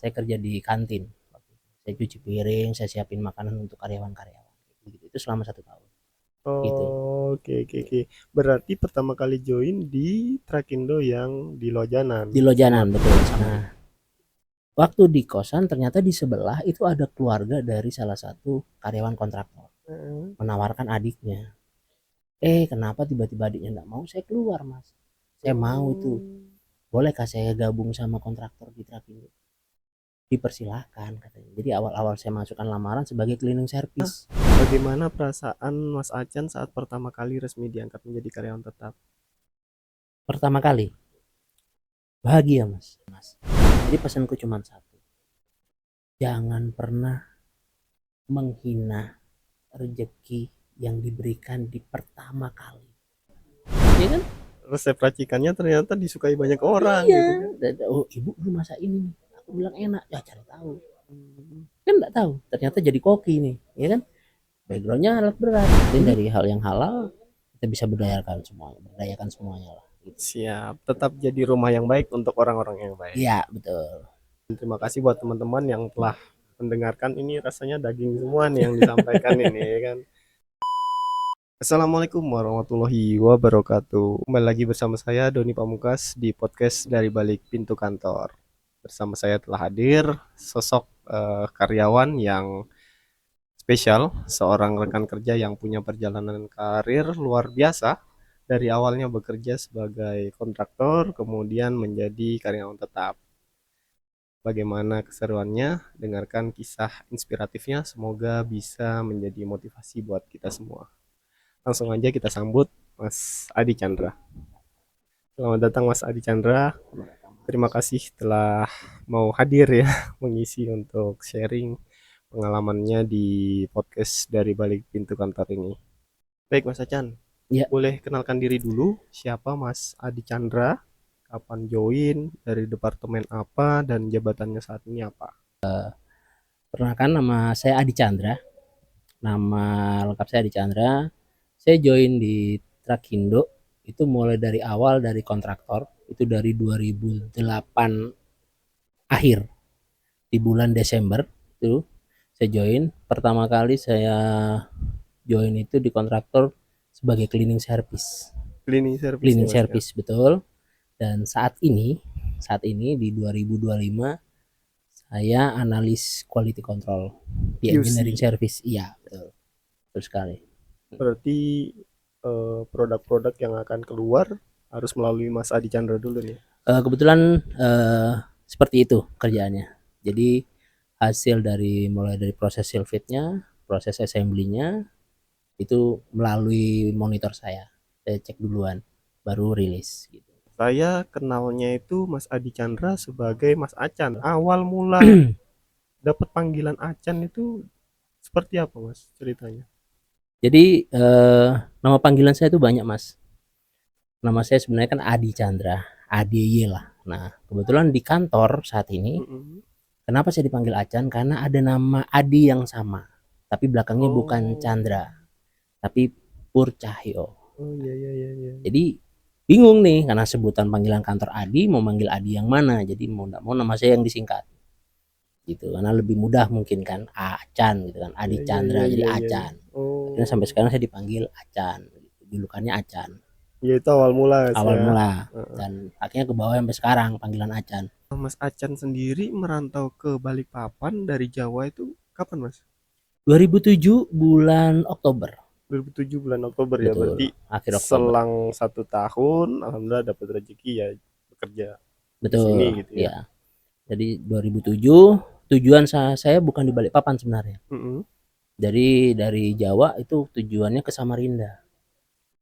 Saya kerja di kantin. Saya cuci piring, saya siapin makanan untuk karyawan-karyawan. Gitu. Itu selama 1 tahun. Gitu. Oh, oke oke oke. Berarti pertama kali join di Trakindo yang di Lojanan Di sama Lojanan, betul. Nah, waktu di kosan ternyata di sebelah itu ada keluarga dari salah satu karyawan kontraktor. Heeh. Menawarkan adiknya. Kenapa tiba-tiba adiknya nggak mau? Saya keluar, Mas. Saya mau itu. Oh. Bolehkah saya gabung sama kontraktor di Trakindo? Dipersilahkan katanya. Jadi awal-awal saya masukkan lamaran sebagai cleaning service. Bagaimana perasaan Mas Acan saat pertama kali resmi diangkat menjadi karyawan tetap? Pertama kali bahagia, Mas. Jadi pesanku cuma satu. Jangan pernah menghina rezeki yang diberikan di pertama kali. Iya kan? Resep racikannya ternyata disukai banyak orang Iya. gitu kan. Oh, ibu lu masa ini nih. Aku bilang enak. Ya cari tahu. Hmm. Kan nggak tahu. Ternyata jadi koki nih. Ya kan? Backgroundnya alat berat. Dan Ini dari hal yang halal kita bisa berdayakan semuanya lah. Gitu. siap, tetap jadi rumah yang baik untuk orang-orang yang baik. Iya betul. Dan terima kasih buat teman-teman yang telah mendengarkan ini rasanya daging semua nih yang disampaikan ini ya kan. Assalamualaikum warahmatullahi wabarakatuh. Kembali lagi bersama saya Doni Pamungkas di podcast dari balik pintu kantor. Bersama saya telah hadir sosok karyawan yang spesial, seorang rekan kerja yang punya perjalanan karir luar biasa. Dari awalnya bekerja sebagai kontraktor, kemudian menjadi karyawan tetap. Bagaimana keseruannya? Dengarkan kisah inspiratifnya, semoga bisa menjadi motivasi buat kita semua. Langsung aja kita sambut Mas Adi Chandra. Selamat datang Mas Adi Chandra. Terima kasih telah mau hadir ya, mengisi untuk sharing pengalamannya di podcast dari balik pintu kantor ini. Baik Mas Acan, Ya, boleh kenalkan diri dulu, siapa Mas Adi Chandra, kapan join, dari departemen apa, dan jabatannya saat ini apa? perkenalkan nama saya Adi Chandra. Nama lengkap saya Adi Chandra. Saya join di Trakindo itu mulai dari awal dari kontraktor. Itu dari 2008 akhir. Di bulan Desember itu saya join. Pertama kali saya join itu di kontraktor sebagai cleaning service. Cleaning service ya Cleaning Mas ya? service betul. Dan saat ini di 2025 saya analis quality control di engineering QC. service. Iya, betul. Betul sekali. Berarti produk-produk yang akan keluar harus melalui Mas Adi Chandra dulu nih. Kebetulan seperti itu kerjaannya. Jadi hasil dari mulai dari proses silfitnya, proses assembly-nya itu melalui monitor saya. Saya cek duluan, baru rilis gitu. Saya kenalnya itu Mas Adi Chandra sebagai Mas Acan. Awal mula dapat panggilan Acan itu seperti apa Mas ceritanya? Jadi nama panggilan saya itu banyak, Mas. Nama saya sebenarnya kan Adi Chandra, ADY lah. Nah, kebetulan di kantor saat ini, Mm-mm. kenapa saya dipanggil Acan? Karena ada nama Adi yang sama, tapi belakangnya bukan Oh, Chandra, tapi Pur Cahyo. oh iya iya iya iya. Jadi bingung nih karena sebutan panggilan kantor Adi mau manggil Adi yang mana. Jadi mau enggak mau nama saya yang disingkat gitu karena lebih mudah mungkin kan Acan gitu kan Adi Iya iya Chandra iya jadi iya iya. Iya. Acan. Akhirnya sampai Oh, sekarang saya dipanggil Acan. Julukannya Acan ya itu awal mula Mas awal ya. mula Heeh. dan akhirnya ke bawah sampai sekarang panggilan Acan. Mas Acan sendiri merantau ke Balikpapan dari Jawa itu kapan Mas? 2007 bulan Oktober. 2007 bulan Oktober ya, Betul, berarti akhir Oktober. selang 1 tahun alhamdulillah dapat rezeki ya bekerja di sini Betul, gitu ya. ya. Jadi 2007 tujuan saya bukan di Balikpapan sebenarnya. Mm-mm. Dari Jawa itu tujuannya ke Samarinda.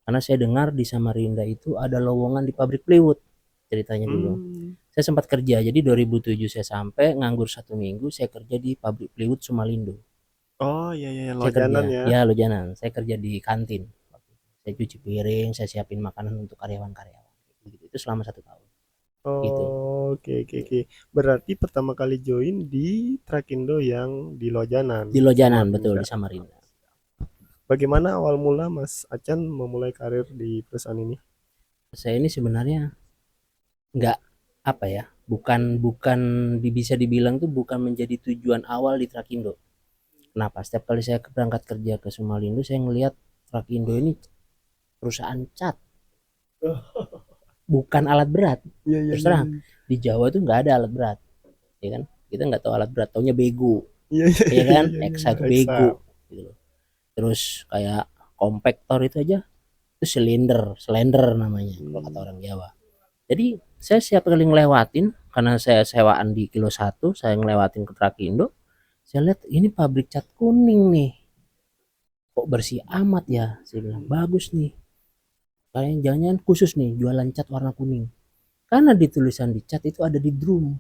Karena saya dengar di Samarinda itu ada lowongan di pabrik plywood ceritanya dulu. Hmm. Saya sempat kerja, jadi 2007 saya sampai nganggur 1 minggu, saya kerja di pabrik plywood Sumalindo. Oh iya iya Saya kerja, Lojanan ya. ya Lojanan, saya kerja di kantin. Saya cuci piring, saya siapin makanan untuk karyawan-karyawan. Itu selama 1 tahun. Gitu. Oh, oke oke oke. Berarti pertama kali join di Trakindo yang di Lojanan, Di Lojanan, betul, Samarinda. di Samarinda. Bagaimana awal mula Mas Acan memulai karir di perusahaan ini? Saya ini sebenarnya nggak apa ya, bukan bukan bisa dibilang tuh bukan menjadi tujuan awal di Trakindo. Kenapa? Setiap kali saya berangkat kerja ke Sumalindo, saya ngelihat Trakindo ini perusahaan cat, bukan alat berat. Iya, iya, Terus iya, terang, iya. di Jawa tuh nggak ada alat berat, ya kan? Kita nggak tahu alat berat, taunya bego, Iya, iya, ya iya, kan? iya, iya, Eksa iya. itu Hexa. bego, gitu loh. Terus kayak kompaktor itu aja, itu slender namanya kalau kata Hmm. orang Jawa. Jadi saya siap kali ngelewatin, karena saya sewaan di kilo 1, saya ngelewatin ke Trakindo, saya lihat ini pabrik cat kuning nih, kok bersih amat ya, saya bilang bagus nih, kayaknya jangan khusus nih jualan cat warna kuning, karena di tulisan di cat itu ada di drum.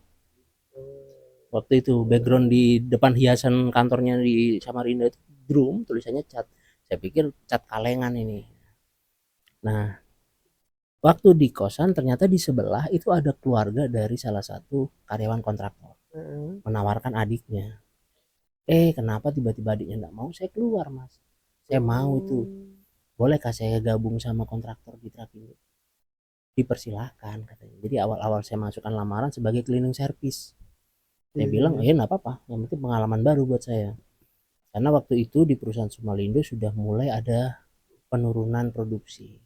Waktu itu background di depan hiasan kantornya di Samarinda itu drum, tulisannya cat. Saya pikir cat kalengan ini. Nah, waktu di kosan ternyata di sebelah itu ada keluarga dari salah satu karyawan kontraktor Heeh. menawarkan adiknya. Kenapa tiba-tiba adiknya nggak mau? Saya keluar, Mas. Saya mau itu. Oh. Bolehkah saya gabung sama kontraktor di Trakindo? Dipersilahkan katanya. Jadi awal-awal saya masukkan lamaran sebagai cleaning service. Iya, Saya iya, bilang, iya. nggak apa-apa. Yang penting pengalaman baru buat saya. Karena waktu itu di perusahaan Sumalindo sudah mulai ada penurunan produksi,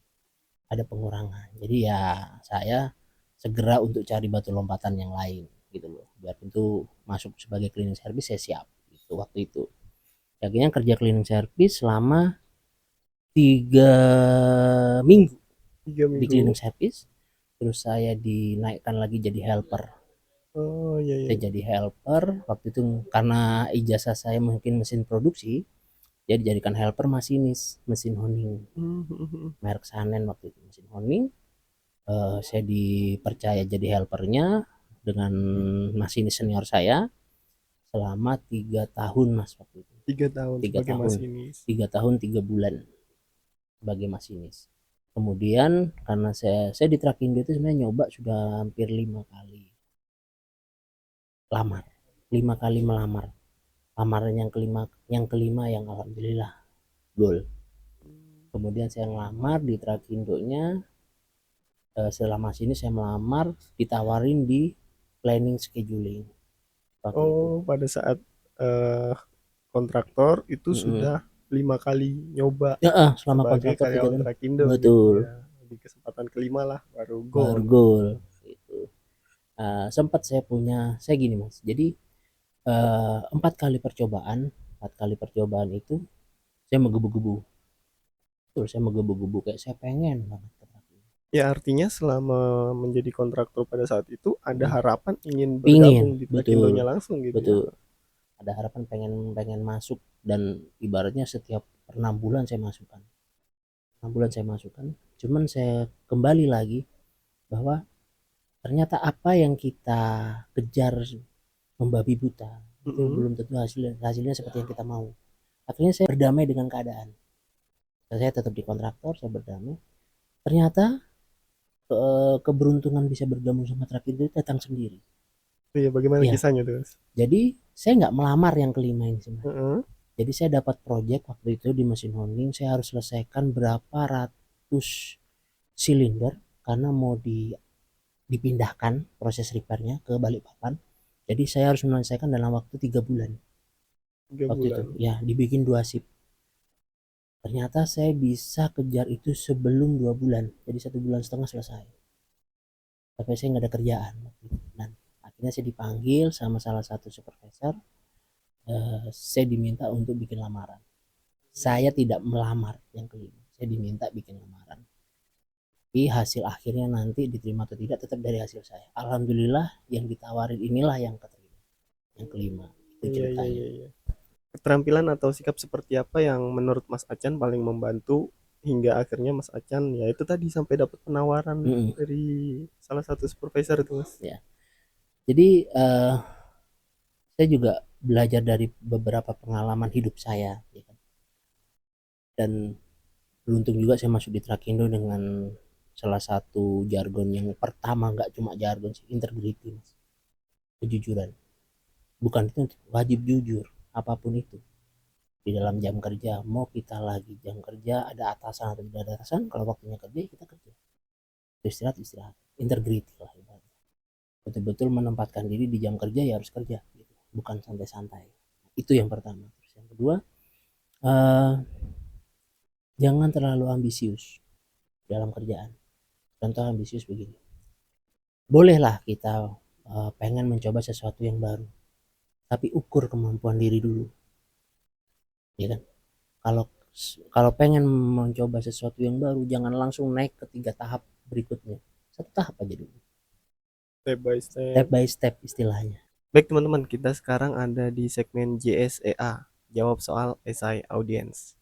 ada pengurangan. Jadi ya saya segera untuk cari batu lompatan yang lain gitu loh. Biar itu masuk sebagai cleaning service saya siap gitu waktu itu. Akhirnya kerja cleaning service selama 3 minggu 3 di minggu. cleaning service. Terus saya dinaikkan lagi jadi helper. Oh, iya, iya, Saya iya. jadi helper waktu itu karena ijazah saya mungkin mesin produksi, dia dijadikan helper masinis mesin honing Hmm, hmm, hmm. merek Sanen waktu itu mesin honing. Saya dipercaya jadi helpernya dengan masinis senior saya selama 3 tahun, Mas, waktu itu. 3 tahun tiga sebagai tahun masinis. 3 tahun 3 bulan sebagai masinis. Kemudian karena saya di Trakindo itu sebenarnya nyoba sudah hampir 5 kali lamar, 5 kali melamar. Lamaran yang kelima yang alhamdulillah gol. Kemudian saya ngelamar di Trakindonya. Setelah masinis saya melamar, ditawarin di planning scheduling waktu itu. Oh, pada saat eh, kontraktor itu Mm-mm. sudah 5 kali nyoba Ya, selama sebagai kontraktor tiga karyawan tahun Trakindo gitu betul ya. Di kesempatan kelima lah baru baru gol. gol itu. Sempat saya gini, Mas, jadi 4 kali percobaan itu saya menggebu-gebu, terus saya menggebu-gebu kayak saya pengen banget ke Trakindo. Ya artinya selama menjadi kontraktor pada saat itu ada Mm-mm. harapan ingin Pingin, bergabung di Trakindonya betul langsung gitu ya. betul, ada harapan pengen pengen masuk, dan ibaratnya setiap per 6 bulan saya masukkan, 6 bulan saya masukkan. Cuman saya kembali lagi bahwa ternyata apa yang kita kejar membabi buta itu Mm-mm. belum tentu hasilnya seperti yang kita mau. Akhirnya saya berdamai dengan keadaan. Saya tetap di kontraktor, saya berdamai. Ternyata keberuntungan bisa bergabung sama traktir itu datang sendiri. Iya, bagaimana Ya, kisahnya tuh, Mas? jadi saya nggak melamar yang kelima ini sebenarnya. Heeh. Jadi saya dapat proyek waktu itu di mesin honing, saya harus selesaikan berapa ratus silinder karena mau dipindahkan proses repairnya ke Balikpapan. Jadi saya harus menyelesaikan dalam waktu 3 bulan. tiga Waktu itu bulan ya dibikin 2 shift. Ternyata saya bisa kejar itu sebelum 2 bulan. Jadi 1 bulan setengah selesai. Tapi saya nggak ada kerjaan. Dan akhirnya saya dipanggil sama salah satu supervisor. Saya diminta untuk bikin lamaran. Saya tidak melamar yang kelima. Saya diminta bikin lamaran. Tapi hasil akhirnya nanti diterima atau tidak tetap dari hasil saya. Alhamdulillah yang ditawarin inilah yang keterima. Yang kelima. Itu Iya, iya, ceritanya. iya, iya. Keterampilan atau sikap seperti apa yang menurut Mas Acan paling membantu hingga akhirnya Mas Acan ya itu tadi sampai dapat penawaran Mm-mm. dari salah satu supervisor itu, Mas? Ya. Jadi saya juga belajar dari beberapa pengalaman hidup saya, ya kan? Dan beruntung juga saya masuk di Trakindo dengan salah satu jargon yang pertama, nggak cuma jargon sih, integrity, Mas. Kejujuran. Bukan itu, wajib jujur apapun itu di dalam jam kerja. Mau kita lagi jam kerja ada atasan atau tidak ada atasan, kalau waktunya kerja kita kerja, istirahat istirahat, integrity lah ibaratnya. betul-betul menempatkan diri di jam kerja ya harus kerja gitu, bukan santai-santai. Itu yang pertama. Terus yang kedua, eh, jangan terlalu ambisius dalam kerjaan. Contoh ambisius begini, bolehlah kita pengen mencoba sesuatu yang baru, tapi ukur kemampuan diri dulu, ya kan? Kalau kalau pengen mencoba sesuatu yang baru, jangan langsung naik ke 3 tahap berikutnya. Satu tahap aja dulu, Step by step step. by step istilahnya. Baik teman-teman, kita sekarang ada di segmen JSEA, jawab soal esai audiens.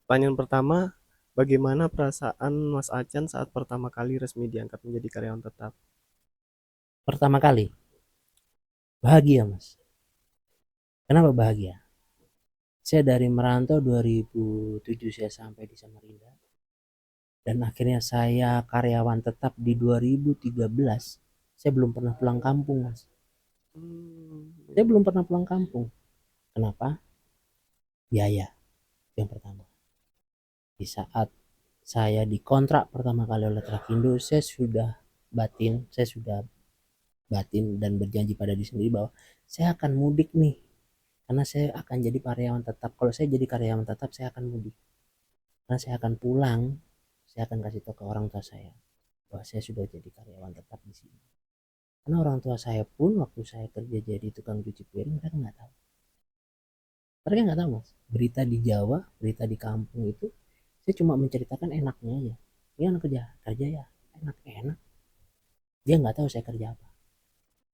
Pertanyaan pertama, bagaimana perasaan Mas Acan saat pertama kali resmi diangkat menjadi karyawan tetap? Pertama kali, bahagia mas. Kenapa bahagia? Saya dari merantau 2007 saya sampai di Samarinda. Dan akhirnya saya karyawan tetap di 2013. Saya belum pernah pulang kampung mas. Saya belum pernah pulang kampung. Kenapa? Biaya yang pertama. Di saat saya dikontrak pertama kali oleh Trakindo, saya sudah batin dan berjanji pada diri sendiri bahwa saya akan mudik nih, karena saya akan jadi karyawan tetap. Kalau saya jadi karyawan tetap, saya akan mudik, karena saya akan pulang, saya akan kasih tahu ke orang tua saya bahwa saya sudah jadi karyawan tetap di sini. Karena orang tua saya pun waktu saya kerja jadi tukang cuci piring, mereka nggak tahu. Mereka nggak tahu mas. Berita di Jawa, berita di kampung itu, saya cuma menceritakan enaknya aja. Dia anak kerja, kerja ya, enak-enak. Dia nggak tahu saya kerja apa.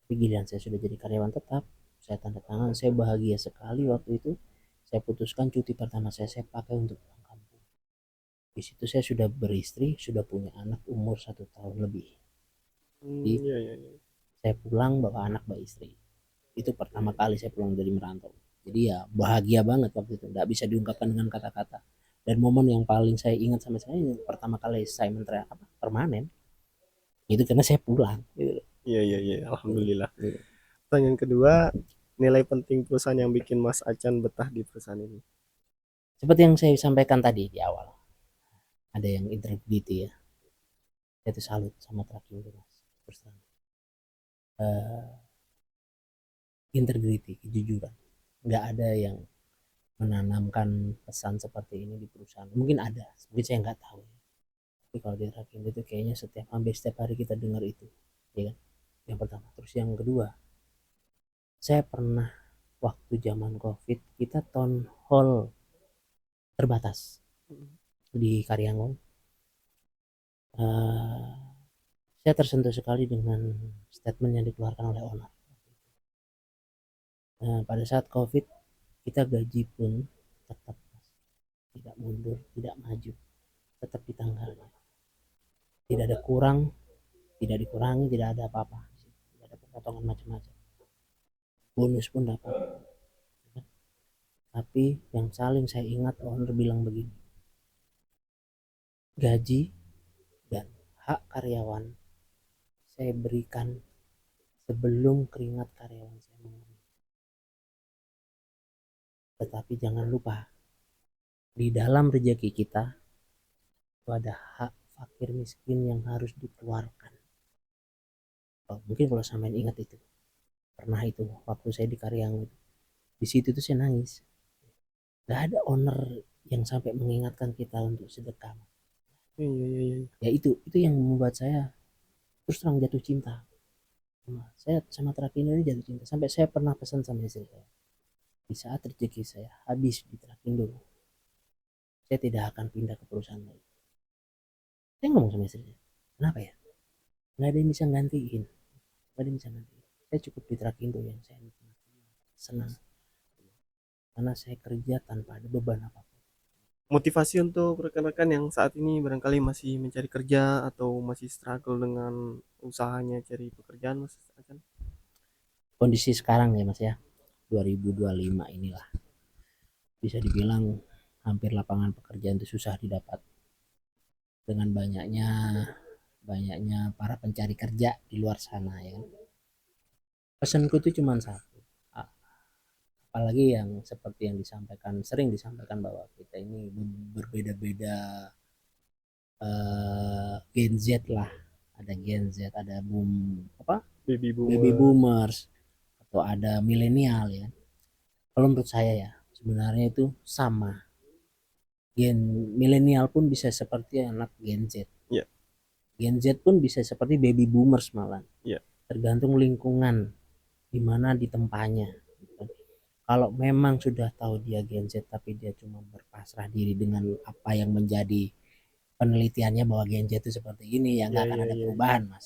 Tapi giliran saya sudah jadi karyawan tetap, saya tanda tangan, saya bahagia sekali waktu itu. Saya putuskan cuti pertama saya pakai untuk pulang kampung. Di situ saya sudah beristri, sudah punya anak umur 1 tahun lebih. Jadi Iya, iya, iya. saya pulang bawa anak bawa istri. Itu pertama kali saya pulang dari merantau. Jadi ya bahagia banget waktu itu, nggak bisa diungkapkan dengan kata-kata. Dan momen yang paling saya ingat sampai sekarang ini pertama kali saya permanen itu karena saya pulang gitu. Iya, iya, iya. Alhamdulillah. Gitu. Pertanyaan kedua, nilai penting perusahaan yang bikin Mas Acan betah di perusahaan ini. Seperti yang saya sampaikan tadi di awal, ada yang integrity ya. Saya tuh salut sama Trakindo mas. Terus terang. Integrity, kejujuran. Nggak ada yang menanamkan pesan seperti ini di perusahaan. Mungkin ada, mungkin saya nggak tahu. Tapi kalau di Trakindo itu kayaknya hampir setiap hari kita dengar itu, ya kan? Yang pertama. Terus yang kedua, saya pernah waktu zaman COVID kita town hall terbatas di Karyangon. Eh, saya tersentuh sekali dengan statement yang dikeluarkan oleh owner. Pada saat COVID kita gaji pun tetap tidak mundur, tidak maju, tetap di tanggalnya. Tidak ada kurang, tidak dikurangi, tidak ada apa-apa. Tidak ada potongan macam-macam. Bonus pun dapat. Tapi yang saling saya ingat owner bilang begini, gaji dan hak karyawan saya berikan sebelum keringat karyawan saya mengalir. Tetapi jangan lupa, di dalam rezeki kita itu ada hak fakir miskin yang harus dikeluarkan. Oh, mungkin kalau sampean ingat itu, pernah itu waktu saya di Karyang, di situ tuh saya nangis. Gak ada owner yang sampai mengingatkan kita untuk sedekah. Iya, iya, iya. Ya itu yang membuat saya terus terang jatuh cinta. Saya sama Trakindo ini jatuh cinta. Sampai saya pernah pesan sama istri saya, di saat rezeki saya habis di Trakindo, saya tidak akan pindah ke perusahaan lain. Saya ngomong sama istri saya, kenapa ya? Nggak ada yang bisa gantiin. Nggak ada yang bisa gantiin. Saya cukup di Trakindo yang saya nikmati, senang. Karena saya kerja tanpa ada beban apapun. Motivasi untuk rekan-rekan yang saat ini barangkali masih mencari kerja atau masih struggle dengan usahanya cari pekerjaan, Mas Acan? Kondisi sekarang ya mas ya, 2025 inilah bisa dibilang hampir lapangan pekerjaan itu susah didapat dengan banyaknya para pencari kerja di luar sana ya. Pesanku itu cuma satu, apalagi yang seperti yang sering disampaikan bahwa kita ini berbeda-beda Gen Z lah, ada Gen Z, ada boom apa Baby baby boomer. boomers, atau ada milenial ya. Kalau menurut saya ya sebenarnya itu sama. Gen milenial pun bisa seperti anak Gen Z. Iya, Gen Z pun bisa seperti baby boomers malah. iya. Tergantung lingkungan di mana ditempatnya. Kalau memang sudah tahu dia Gen Z tapi dia cuma berpasrah diri dengan apa yang menjadi penelitiannya bahwa Gen Z itu seperti ini, ya Iya, nggak akan iya, ada iya. perubahan mas.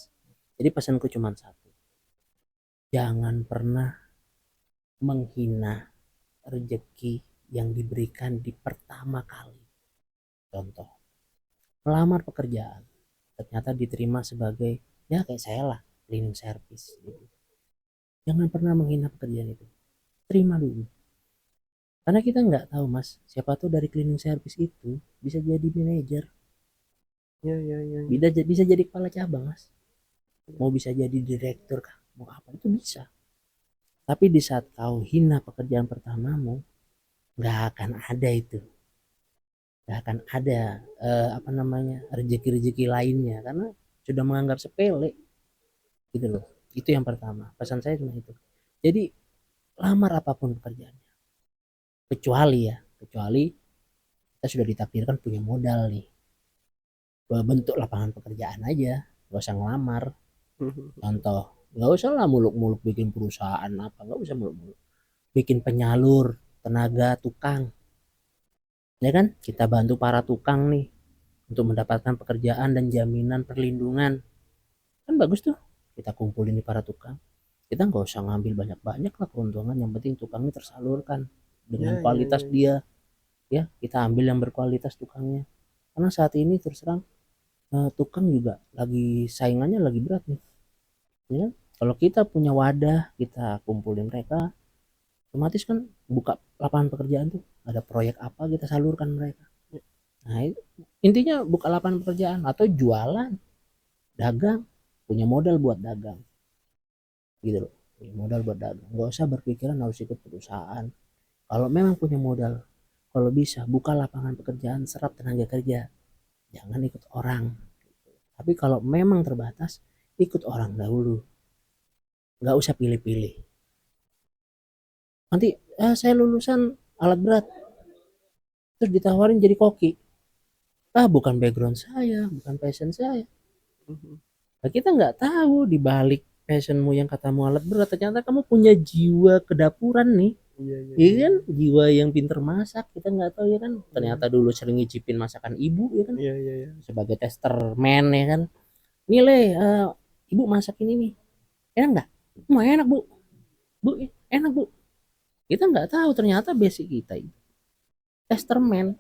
Jadi pesanku cuma satu, jangan pernah menghina rezeki yang diberikan di pertama kali. Contoh, melamar pekerjaan ternyata diterima sebagai, ya kayak saya lah, cleaning service gitu. Jangan pernah menghina pekerjaan itu, terima dulu, karena kita nggak tahu mas, siapa tuh dari cleaning service itu bisa jadi manajer, Iya, iya, iya, iya. bisa jadi kepala cabang mas, mau bisa jadi direktur kah, mau apa itu bisa. Tapi di saat kau hina pekerjaan pertamamu, nggak akan ada itu, nggak akan ada apa namanya rezeki-rezeki lainnya, karena sudah menganggap sepele gitu loh. Itu yang pertama, pesan saya cuma itu. Jadi lamar apapun pekerjaannya, kecuali kita sudah ditakdirkan punya modal nih, bentuk lapangan pekerjaan aja, gak usah ngelamar. Contoh, nggak usah lah muluk-muluk bikin perusahaan apa, nggak usah muluk-muluk bikin penyalur tenaga tukang, ya kan, kita bantu para tukang nih untuk mendapatkan pekerjaan dan jaminan perlindungan, kan bagus tuh. Kita kumpulin di para tukang, kita nggak usah ngambil banyak-banyak lah keuntungan, yang penting tukangnya tersalurkan Iya, dengan iya, iya, kualitas iya. dia, ya kita ambil yang berkualitas tukangnya. Karena saat ini terus terang tukang juga lagi saingannya lagi berat nih, ya. Kalau kita punya wadah, kita kumpulin mereka, otomatis kan buka lapangan pekerjaan tuh, ada proyek apa kita salurkan mereka. Nah intinya buka lapangan pekerjaan atau jualan, dagang, punya modal buat dagang gitu loh, punya modal buat dagang, nggak usah berpikiran harus ikut perusahaan. Kalau memang punya modal, kalau bisa buka lapangan pekerjaan, serap tenaga kerja, jangan ikut orang. Tapi kalau memang terbatas, ikut orang dahulu, nggak usah pilih-pilih. Nanti saya lulusan alat berat, terus ditawarin jadi koki, bukan background saya, bukan passion saya. Nah, kita nggak tahu di balik passionmu yang katamu alat berat, ternyata kamu punya jiwa kedapuran nih. Iya, iya, Iya iya. kan, jiwa yang pinter masak, kita nggak tahu ya kan. Ternyata Iya, dulu sering ngicipin masakan ibu ya kan, iya, iya, iya. sebagai tester man ya kan. Nilai ibu masak ini nih, enak nggak? Mau enak bu, bu enak bu. Kita nggak tahu ternyata basic kita itu tester man,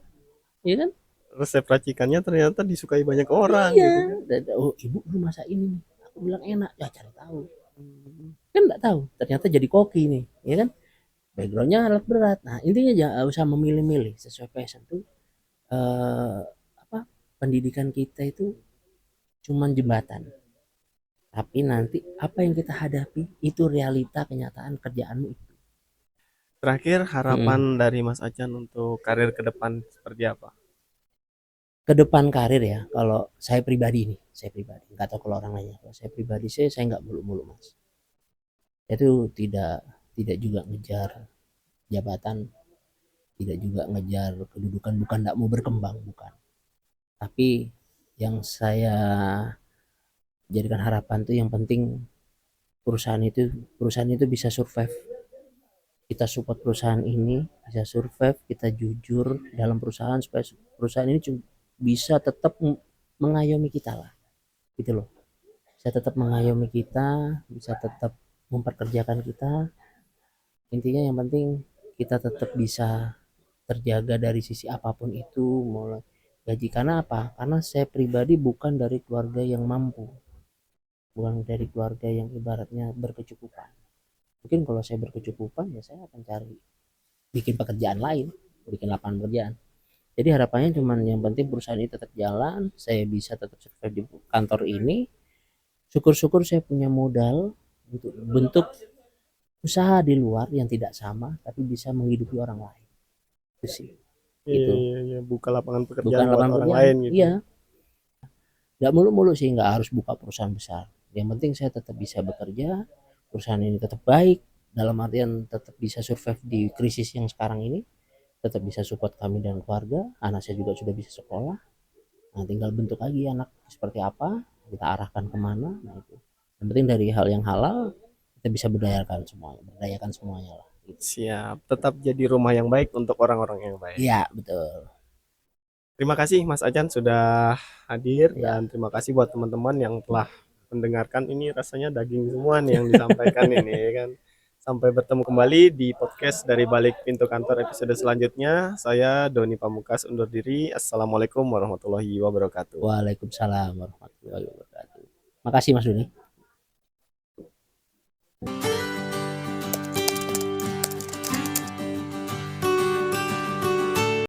ya kan? Resep racikannya ternyata disukai banyak orang Iya, gitu kan. oh ibu lu masak ini nih, aku bilang enak, ya cari tahu. Hmm. Kan nggak tahu, ternyata jadi koki nih, ya kan? Backgroundnya alat berat. Nah intinya jangan usah memilih-milih sesuai passion tuh. eh, Apa, pendidikan kita itu cuman jembatan, tapi nanti apa yang kita hadapi itu realita kenyataan kerjaanmu itu. Terakhir, harapan Mm. dari Mas Acan untuk karir ke depan seperti apa? Ke depan karir ya, kalau saya pribadi nih, saya pribadi nggak tahu kalau orang lainnya, kalau saya pribadi saya nggak mulu-mulu mas, itu tidak juga ngejar jabatan, tidak juga ngejar kedudukan, bukan tidak mau berkembang, bukan. Tapi yang saya jadikan harapan tuh yang penting perusahaan itu bisa survive, kita support perusahaan ini bisa survive, kita jujur dalam perusahaan supaya perusahaan ini bisa tetap mengayomi kita lah gitu loh, bisa tetap mengayomi kita, bisa tetap memperkerjakan kita. Intinya yang penting kita tetap bisa terjaga dari sisi apapun itu, mulai gaji. Karena apa, karena saya pribadi bukan dari keluarga yang mampu, bukan dari keluarga yang ibaratnya berkecukupan. Mungkin kalau saya berkecukupan ya saya akan cari bikin pekerjaan lain, bikin lapangan pekerjaan. Jadi harapannya cuman yang penting perusahaan ini tetap jalan, saya bisa tetap survive di kantor ini. Syukur-syukur saya punya modal untuk bentuk usaha di luar yang tidak sama tapi bisa menghidupi orang lain. Itu sih. Iya, Itu iya, iya. Buka lapangan bukan pekerjaan buat lapangan orang pekerjaan. lain gitu. Iya, Nggak mulu-mulu sih, nggak harus buka perusahaan besar. Yang penting saya tetap bisa bekerja, perusahaan ini tetap baik, dalam artian tetap bisa survive di krisis yang sekarang ini, tetap bisa support kami dan keluarga, anak saya juga sudah bisa sekolah. Nah, tinggal bentuk lagi anak seperti apa, kita arahkan kemana. Nah, itu. Yang penting dari hal yang halal, kita bisa berdayakan semuanya lah. Gitu. Siap, tetap jadi rumah yang baik untuk orang-orang yang baik. Iya, betul. Terima kasih Mas Ajan sudah hadir Ya, dan terima kasih buat teman-teman yang telah mendengarkan. Ini rasanya daging semua nih yang disampaikan ini ya kan. Sampai bertemu kembali di podcast dari Balik Pintu Kantor episode selanjutnya. Saya Doni Pamukas undur diri. Assalamualaikum warahmatullahi wabarakatuh. waalaikumsalam warahmatullahi wabarakatuh. Makasih Mas Duni.